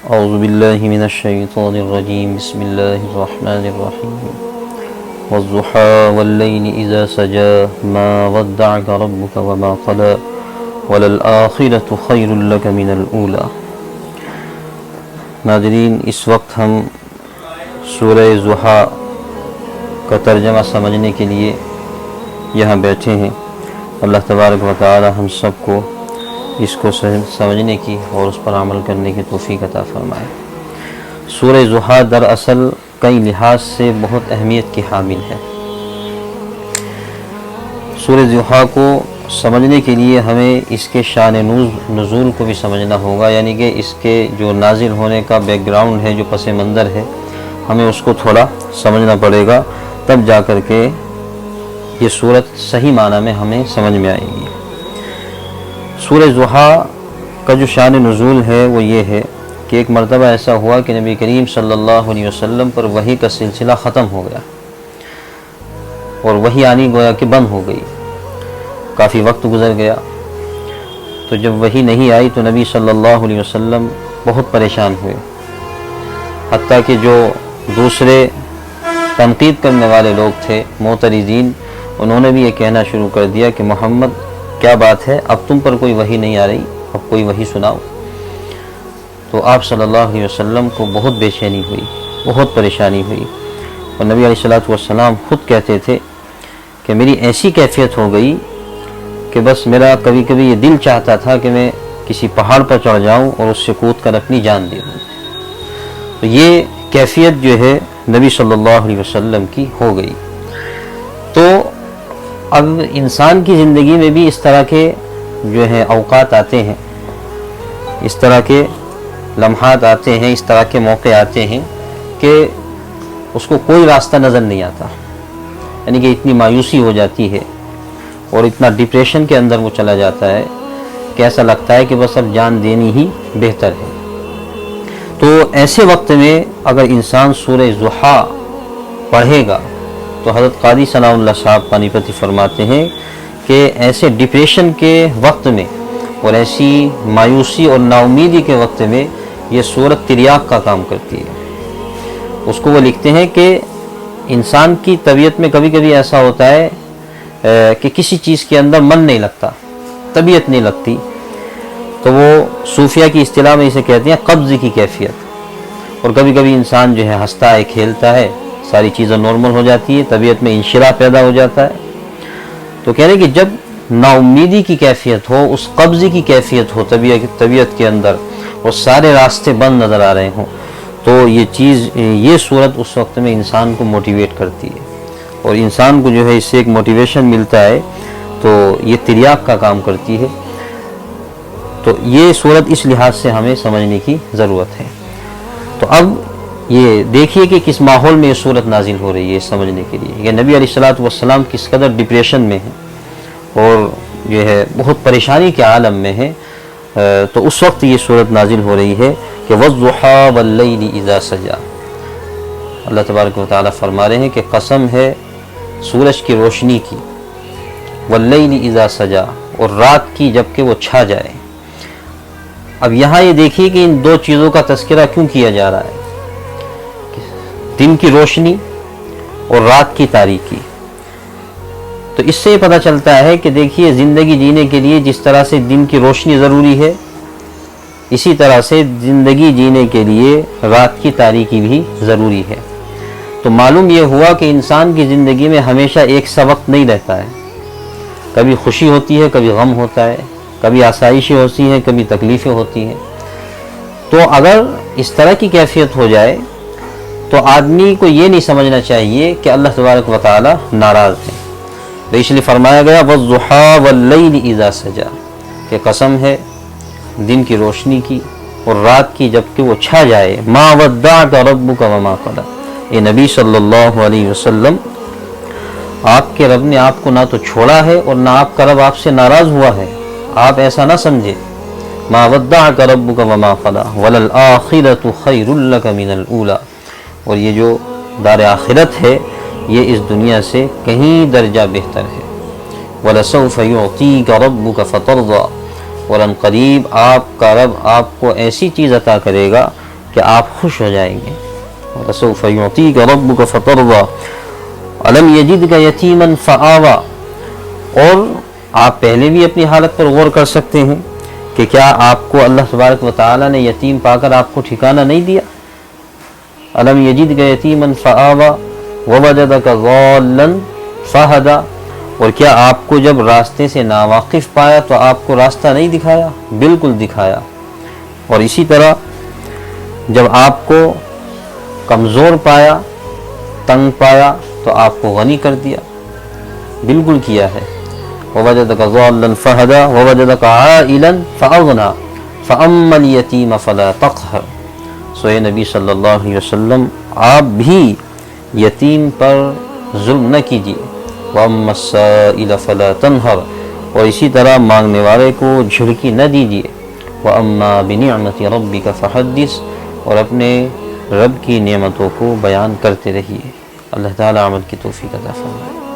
اعوذ باللہ من الشیطان الرجیم بسم اللہ الرحمن الرحیم والضحى واللیل اذا سجى ما ودعك ربك وما قلى وللآخرة خیر لك من الاولى۔ ناظرین، اس وقت ہم سورہ ضحیٰ کا ترجمہ سمجھنے کے لیے یہاں بیٹھے ہیں۔ اللہ تبارک و تعالی ہم سب کو اس کو سمجھنے کی اور اس پر عمل کرنے کی توفیق عطا فرمائے۔ سورہ ضحیٰ دراصل کئی لحاظ سے بہت اہمیت کی حامل ہے۔ سورہ ضحیٰ کو سمجھنے کے لیے ہمیں اس کے شان نزول کو بھی سمجھنا ہوگا، یعنی کہ اس کے جو نازل ہونے کا بیک گراؤنڈ ہے، جو پس منظر ہے، ہمیں اس کو تھوڑا سمجھنا پڑے گا، تب جا کر کے یہ صورت صحیح معنی میں ہمیں سمجھ میں آئے گی۔ سورہ ضحیٰ کا جو شان نزول ہے وہ یہ ہے کہ ایک مرتبہ ایسا ہوا کہ نبی کریم صلی اللہ علیہ وسلم پر وحی کا سلسلہ ختم ہو گیا اور وحی آنی گویا کہ بند ہو گئی، کافی وقت گزر گیا۔ تو جب وحی نہیں آئی تو نبی صلی اللہ علیہ وسلم بہت پریشان ہوئے، حتیٰ کہ جو دوسرے تنقید کرنے والے لوگ تھے، معترضین، انہوں نے بھی یہ کہنا شروع کر دیا کہ محمد کیا بات ہے، اب تم پر کوئی وحی نہیں آ رہی، اب کوئی وحی سناؤ۔ تو آپ صلی اللہ علیہ وسلم کو بہت بے چینی ہوئی، بہت پریشانی ہوئی، اور نبی علیہ السلام خود کہتے تھے کہ میری ایسی کیفیت ہو گئی کہ بس میرا کبھی کبھی یہ دل چاہتا تھا کہ میں کسی پہاڑ پر چڑھ جاؤں اور اس سے کود کر اپنی جان دے دوں۔ تو یہ کیفیت جو ہے نبی صلی اللہ علیہ وسلم کی ہو گئی۔ تو اب انسان کی زندگی میں بھی اس طرح کے جو ہے اوقات آتے ہیں، اس طرح کے لمحات آتے ہیں، اس طرح کے موقع آتے ہیں کہ اس کو کوئی راستہ نظر نہیں آتا، یعنی کہ اتنی مایوسی ہو جاتی ہے اور اتنا ڈپریشن کے اندر وہ چلا جاتا ہے کہ ایسا لگتا ہے کہ بس اب جان دینی ہی بہتر ہے۔ تو ایسے وقت میں اگر انسان سورہ ضحیٰ پڑھے گا تو حضرت قاضی ثناء اللہ صاحب پانی پتی فرماتے ہیں کہ ایسے ڈپریشن کے وقت میں اور ایسی مایوسی اور نا امیدی کے وقت میں یہ سورت تریاق کا کام کرتی ہے۔ اس کو وہ لکھتے ہیں کہ انسان کی طبیعت میں کبھی کبھی ایسا ہوتا ہے کہ کسی چیز کے اندر من نہیں لگتا، طبیعت نہیں لگتی، تو وہ صوفیہ کی اصطلاح میں اسے کہتے ہیں قبض کی کیفیت۔ اور کبھی کبھی انسان جو ہے ہنستا ہے، کھیلتا ہے، ساری چیزیں نارمل ہو جاتی ہے، طبیعت میں انشراح پیدا ہو جاتا ہے۔ تو کہہ رہے کہ جب نا امیدی کی کیفیت ہو، اس قبض کی کیفیت ہو طبیعت کے اندر، اور سارے راستے بند نظر آ رہے ہوں، تو یہ صورت اس وقت میں انسان کو موٹیویٹ کرتی ہے، اور انسان کو جو ہے اس سے ایک موٹیویشن ملتا ہے، تو یہ تریاق کا کام کرتی ہے۔ تو یہ صورت اس لحاظ سے ہمیں سمجھنے کی ضرورت ہے۔ تو اب یہ دیکھیے کہ کس ماحول میں یہ صورت نازل ہو رہی ہے سمجھنے کے لیے، کہ نبی علیہ السلام کس قدر ڈپریشن میں ہیں اور جو ہے بہت پریشانی کے عالم میں ہے۔ تو اس وقت یہ صورت نازل ہو رہی ہے کہ وَالضُّحَىٰ وَاللَّيْلِ إِذَا سَجَىٰ۔ اللہ تبارک و تعالیٰ فرما رہے ہیں کہ قسم ہے سورج کی روشنی کی، وَاللَّيْلِ إِذَا سَجَىٰ، اور رات کی جب کہ وہ چھا جائے۔ اب یہاں یہ دیکھیے کہ ان دو چیزوں کا تذکرہ کیوں کیا جا رہا ہے، دن کی روشنی اور رات کی تاریکی۔ تو اس سے یہ پتہ چلتا ہے کہ دیکھیے زندگی جینے کے لیے جس طرح سے دن کی روشنی ضروری ہے، اسی طرح سے زندگی جینے کے لیے رات کی تاریکی بھی ضروری ہے۔ تو معلوم یہ ہوا کہ انسان کی زندگی میں ہمیشہ ایک سا وقت نہیں رہتا ہے، کبھی خوشی ہوتی ہے، کبھی غم ہوتا ہے، کبھی آسائشیں ہوتی ہیں، کبھی تکلیفیں ہوتی ہیں۔ تو اگر اس طرح کی کیفیت ہو جائے تو آدمی کو یہ نہیں سمجھنا چاہیے کہ اللہ تبارک و تعالی ناراض ہے۔ تو اس لیے فرمایا گیا وَالضُّحَىٰ وَاللَّيْلِ إِذَا سَجَىٰ، کہ قسم ہے دن کی روشنی کی اور رات کی جب کہ وہ چھا جائے۔ مَا وَدَّعَكَ رَبُّكَ وَمَا قَلَىٰ، اے نبی صلی اللہ علیہ وسلم، آپ کے رب نے آپ کو نہ تو چھوڑا ہے اور نہ آپ کا رب آپ سے ناراض ہوا ہے، آپ ایسا نہ سمجھے۔ مَا وَدَّعَكَ رَبُّكَ وَمَا قَلَىٰ وَلَلْآخِرَةُ خَيْرٌ لَكَ مِنَ الْأُولَىٰ، اور یہ جو دار آخرت ہے یہ اس دنیا سے کہیں درجہ بہتر ہے۔ وَلَسَوْفَ يُعْطِيكَ رَبُّكَ فَتَرْضَىٰ، اور ان قریب آپ کا رب آپ کو ایسی چیز عطا کرے گا کہ آپ خوش ہو جائیں گے. وَلَسَوْفَ يُعْطِيكَ رَبُّكَ فَتَرْضَىٰ أَلَمْ يَجِدْكَ يَتِيمًا فَآوَىٰ. اور آپ پہلے بھی اپنی حالت پر غور کر سکتے ہیں کہ کیا آپ کو اللہ تبارک و تعالیٰ نے یتیم پا کر آپ کو ٹھکانہ نہیں دیا. أَلَمْ يَجِدْكَ يَتِيمًا فَآوَىٰ وَوَجَدَكَ ضَالًّا فَهَدَىٰ. اور کیا آپ کو جب راستے سے ناواقف پایا تو آپ کو راستہ نہیں دکھایا؟ بالکل دکھایا. اور اسی طرح جب آپ کو کمزور پایا، تنگ پایا تو آپ کو غنی کر دیا. بالکل کیا ہے. وَوَجَدَكَ ضَالًّا فَهَدَىٰ وَوَجَدَكَ عَائِلًا فَأَغْنَىٰ فَأَمَّا الْيَتِيمَ فَلَا تَقْهَرْ. سوئے نبی صلی اللہ علیہ وسلم آپ بھی یتیم پر ظلم نہ کیجیے. وَأَمَّا السَّائِلَ فَلَا تَنْهَرْ. اور اسی طرح مانگنے والے کو جھڑکی نہ دیجیے. وَأَمَّا بِنِعْمَةِ رَبِّكَ فَحَدِّثْ. اور اپنے رب کی نعمتوں کو بیان کرتے رہیے. اللہ تعالیٰ عمل کی توفیق عطا فرمائے.